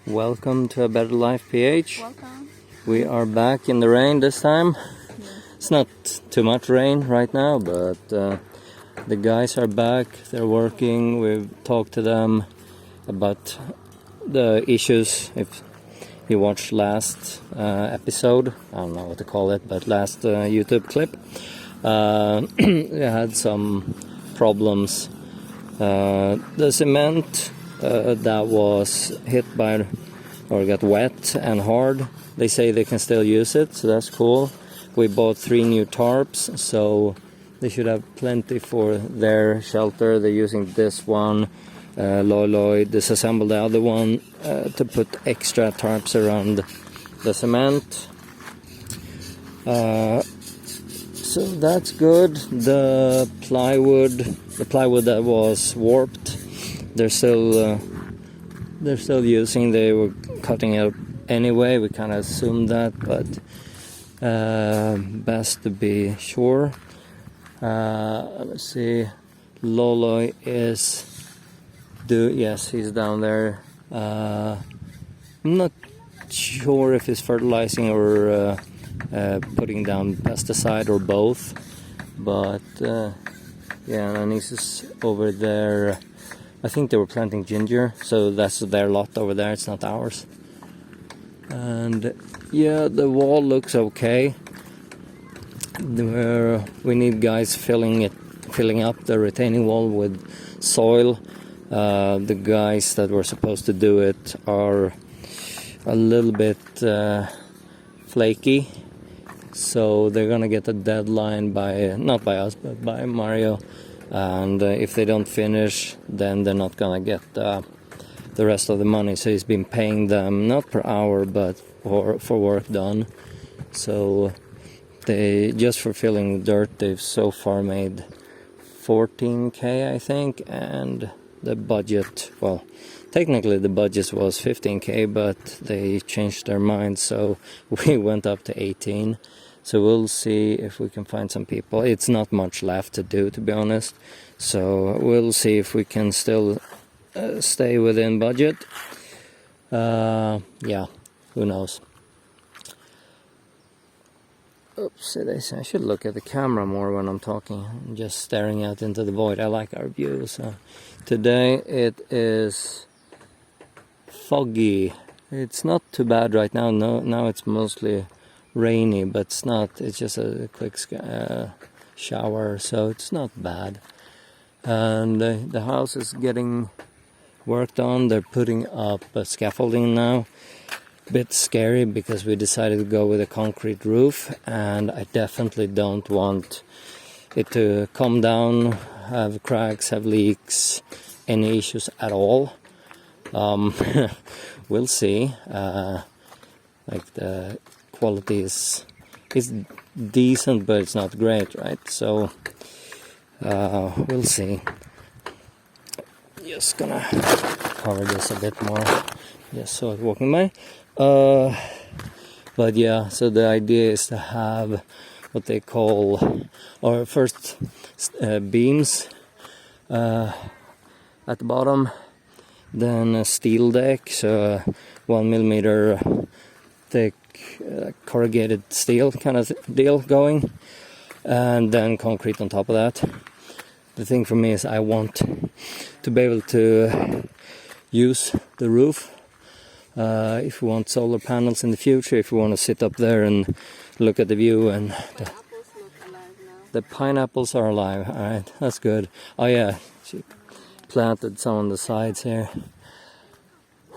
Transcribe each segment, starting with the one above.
Welcome to A Better Life PH. Welcome. We are back in the rain this time. Yes. It's not too much rain right now, but the guys are back. They're working. We've talked to them about the issues. If you watched last episode, I don't know what to call it, but last YouTube clip, they had some problems. The cement that was hit by or got wet and hard, they say they can still use it, so that's cool. We bought 3 new tarps, so they should have plenty for their shelter. They're using this one. Loi disassembled the other one to put extra tarps around the cement. So that's good. The plywood that was warped, they're still using. They were cutting it anyway. We kind of assumed that, but best to be sure. Let's see. Loloi yes, he's down there. I'm not sure if he's fertilizing or putting down pesticide or both, but yeah, and he's just over there. I think they were planting ginger, so that's their lot over there, it's not ours. And yeah, the wall looks okay. We need guys filling up the retaining wall with soil. The guys that were supposed to do it are a little bit flaky, so they're gonna get a deadline not by us, but by Mario. And if they don't finish, then they're not gonna get the rest of the money. So he's been paying them not per hour, but for work done. So they, just for filling dirt, they've so far made 14k, I think, and the budget, well, technically the budget was 15k, but they changed their mind, so we went up to 18. So we'll see if we can find some people. It's not much left to do, to be honest. So we'll see if we can still stay within budget. Yeah, who knows. Oops, I should look at the camera more when I'm talking. I'm just staring out into the void. I like our view. So today it is foggy. It's not too bad right now. No, now it's mostly rainy, but it's not. It's just a quick shower, so it's not bad. And the house is getting worked on. They're putting up scaffolding now. Bit scary because we decided to go with a concrete roof, and I definitely don't want it to come down, have cracks, have leaks, any issues at all. We'll see. Like the quality is decent, but it's not great, right? So we'll see. Just gonna cover this a bit more, just so it's walking by. But yeah, so the idea is to have what they call, or first beams at the bottom, then a steel deck, so 1 millimeter thick corrugated steel kind of deal going, and then concrete on top of that. The thing for me is I want to be able to use the roof if we want solar panels in the future, if we want to sit up there and look at the view. And the pineapples are alive. All right, that's good. Oh yeah, she planted some on the sides here.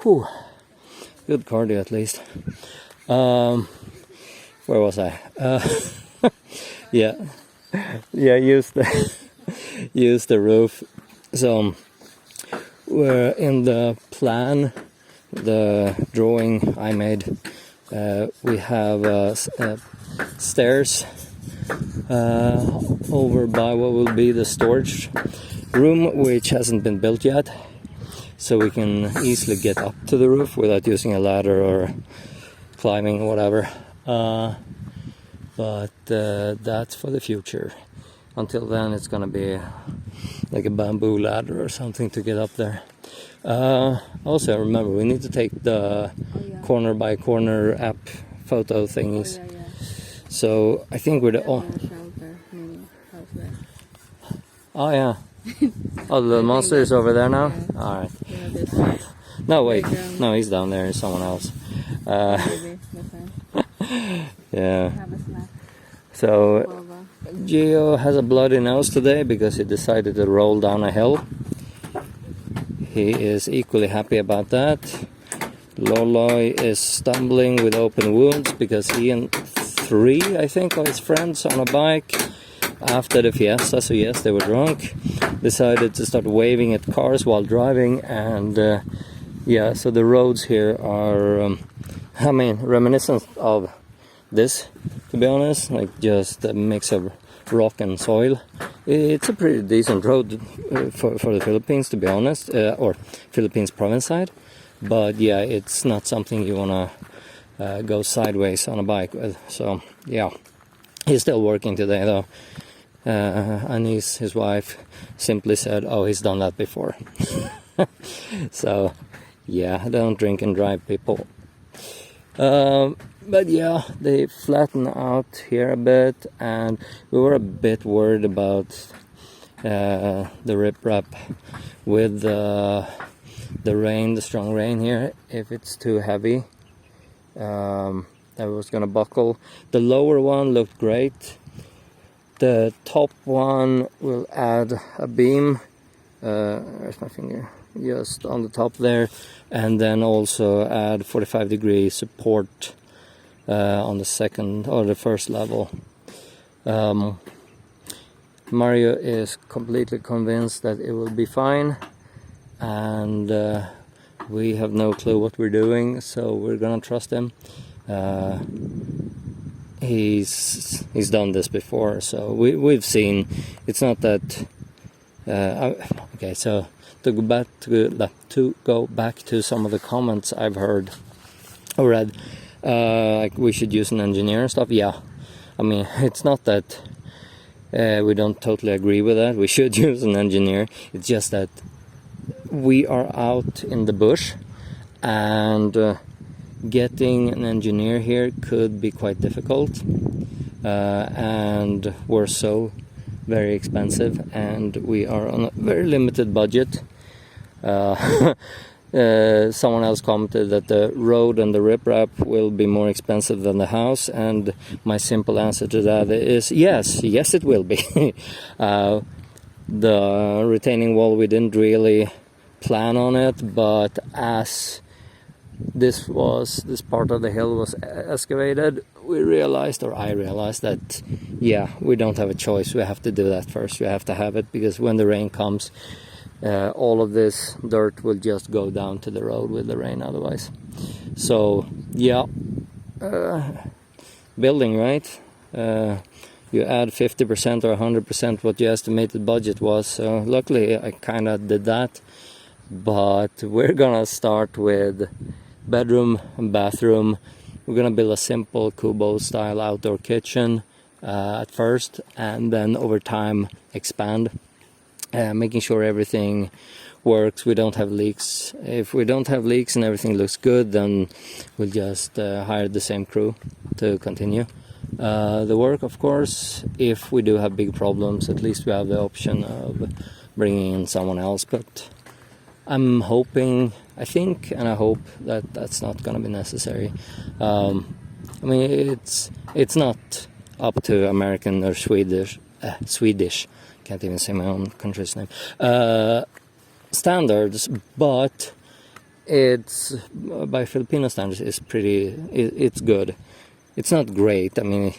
Whew, good cardio at least. Where was I? Yeah, use the roof. So we're in the plan, the drawing I made. We have stairs over by what will be the storage room, which hasn't been built yet, so we can easily get up to the roof without using a ladder or climbing or whatever. But that's for the future. Until then, it's gonna be like a bamboo ladder or something to get up there. Also, remember, we need to take the corner by corner app photo thingies. Yeah. So I think we're the Shelter, mini house there. Oh yeah. Oh, the monster is over there now. Yeah. All right. Yeah, this No, wait. playground. No, he's down there. It's someone else. Maybe, that's fine. Yeah. Have a snack. So Guava. Gio has a bloody nose today because he decided to roll down a hill. He is equally happy about that. Loloi is stumbling with open wounds because he and 3, I think, of his friends on a bike after the fiesta, so yes, they were drunk, decided to start waving at cars while driving, and yeah, so the roads here are, reminiscent of this, to be honest, like just a mix of rock and soil. It's a pretty decent road for the Philippines, to be honest, or Philippines province side, but yeah, it's not something you want to go sideways on a bike with. So yeah, he's still working today though. Anis, his wife, simply said, "Oh, he's done that before." So yeah, don't drink and drive, people. But yeah, they flatten out here a bit, and we were a bit worried about the riprap with the rain, the strong rain here. If it's too heavy, that was gonna buckle. The lower one looked great. The top one will add a beam. Where's my finger? Just on the top there, and then also add 45-degree support on the second or the first level. Mario is completely convinced that it will be fine, and we have no clue what we're doing, so we're gonna trust him. He's done this before, so we've seen. It's not that. Okay, so to go back to some of the comments I've heard or read, like we should use an engineer and stuff. Yeah, I mean, it's not that we don't totally agree with that. We should use an engineer. It's just that we are out in the bush, and getting an engineer here could be quite difficult, and we're so very expensive, and we are on a very limited budget. Someone else commented that the road and the riprap will be more expensive than the house, and my simple answer to that is yes it will be. The retaining wall, we didn't really plan on it, but as this part of the hill was excavated, I realized that yeah, we don't have a choice. We have to do that first. We have to have it, because when the rain comes, all of this dirt will just go down to the road with the rain otherwise. So yeah, building, right? You add 50% or 100% what your estimated budget was. So luckily I kind of did that, but we're gonna start with bedroom and bathroom. We're gonna build a simple Kubo style outdoor kitchen at first, and then over time expand, making sure everything works. We don't have leaks. If we don't have leaks and everything looks good, then we'll just hire the same crew to continue the work. Of course, if we do have big problems, at least we have the option of bringing in someone else, but I'm hoping, I think, and I hope that that's not going to be necessary. I mean, it's not up to American or Swedish, can't even say my own country's name, standards, but it's, by Filipino standards, it's good. It's not great. I mean,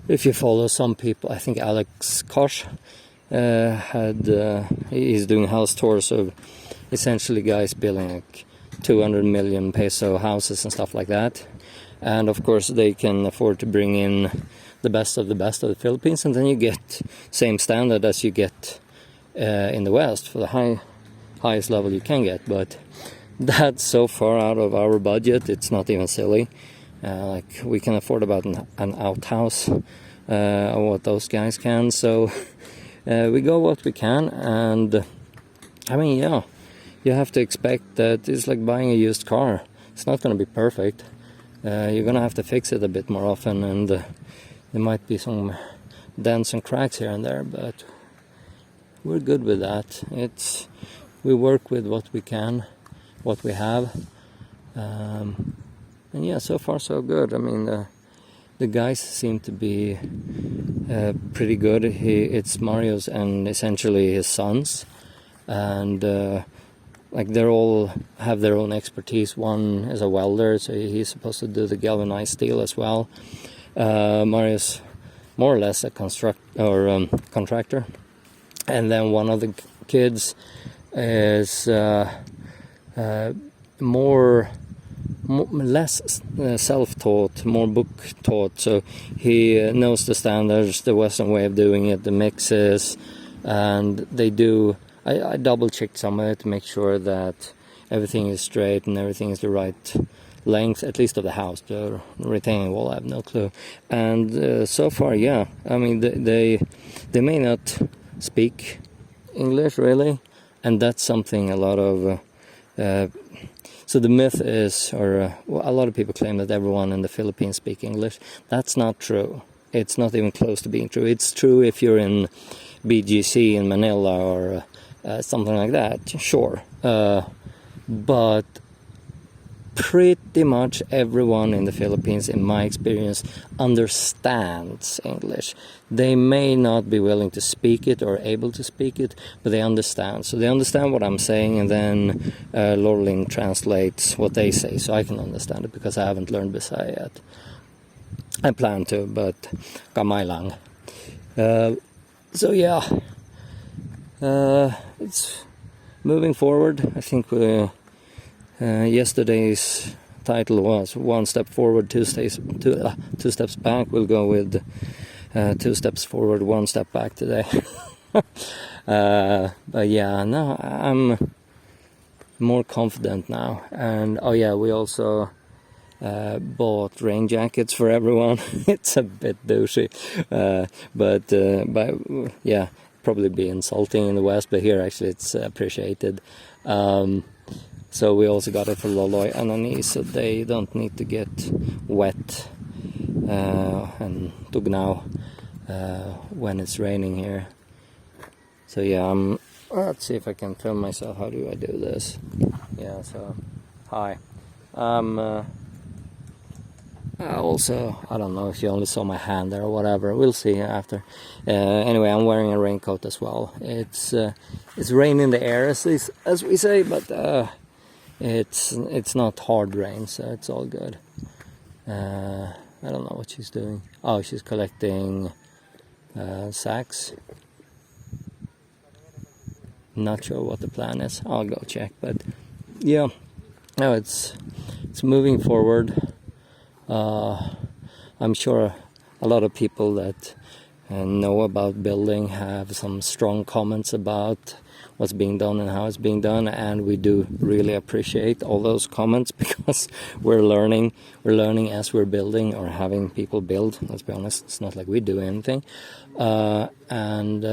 if you follow some people, I think Alex Kosh he's doing house tours of essentially guys building like 200 million peso houses and stuff like that, and of course they can afford to bring in the best of the Philippines, and then you get same standard as you get in the West for the highest level you can get. But that's so far out of our budget, it's not even silly. Like, we can afford about an outhouse of what those guys can, so we go what we can. And I mean, yeah, you have to expect that it's like buying a used car. It's not going to be perfect. You're going to have to fix it a bit more often, and there might be some dents and cracks here and there, but we're good with that. We work with what we can, what we have, and yeah, so far so good. I mean, the guys seem to be pretty good. It's Mario's and essentially his sons, and like they're all have their own expertise. One is a welder, so he's supposed to do the galvanized steel as well. Mario's more or less a contractor, and then one of the kids is less self-taught, more book-taught. So he knows the standards, the Western way of doing it, the mixes, and they do. I double-checked some of it to make sure that everything is straight and everything is the right length, at least of the house. The retaining wall, I have no clue. And so far, yeah, I mean, they may not speak English really, and that's something a lot of so the myth is, or a lot of people claim that everyone in the Philippines speak English. That's not true. It's not even close to being true. It's true if you're in BGC in Manila or something like that, sure, but pretty much everyone in the Philippines, in my experience, understands English. They may not be willing to speak it or able to speak it, but they understand. So they understand what I'm saying, and then Laureline translates what they say, so I can understand it because I haven't learned Bisaya yet. I plan to, but kamay lang. So yeah, it's moving forward. I think yesterday's title was One Step Forward, Two Steps Back. We'll go with 2 steps forward, 1 step back today. But yeah, no, I'm more confident now. And oh yeah, we also bought rain jackets for everyone. It's a bit douchey, but yeah, probably be insulting in the West, but here actually it's appreciated. So we also got it for Loloy and Ani, so they don't need to get wet and Tugnao when it's raining here. So yeah, let's see if I can film myself. How do I do this? Yeah, so hi. Also, I don't know if you only saw my hand there or whatever. We'll see after. Anyway, I'm wearing a raincoat as well. It's rain in the air, as we say, but it's not hard rain, so it's all good. I don't know what she's doing. Oh, she's collecting sacks. Not sure what the plan is. I'll go check, but yeah, no, it's moving forward. I'm sure a lot of people that know about building have some strong comments about what's being done and how it's being done, and we do really appreciate all those comments because we're learning as we're building or having people build. Let's be honest, it's not like we do anything, and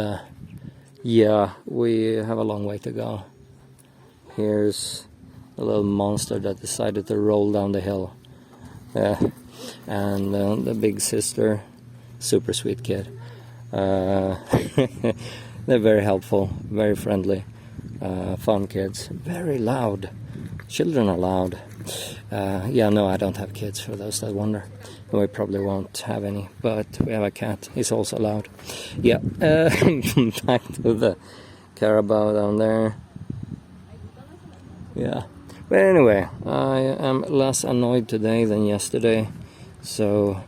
yeah, we have a long way to go. Here's a little monster that decided to roll down the hill. And the big sister, super sweet kid. They're very helpful, very friendly, fun kids. Very loud. Children are loud. Yeah, no, I don't have kids, for those that wonder. We probably won't have any, but we have a cat. He's also loud. Yeah, back to the Carabao down there. Yeah. But anyway, I am less annoyed today than yesterday, so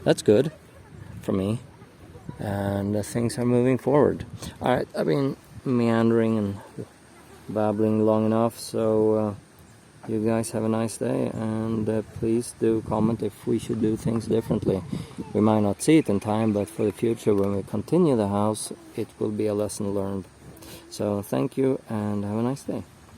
that's good for me, and things are moving forward. Alright, I've been meandering and babbling long enough, so you guys have a nice day, and please do comment if we should do things differently. We might not see it in time, but for the future, when we continue the house, it will be a lesson learned. So thank you, and have a nice day.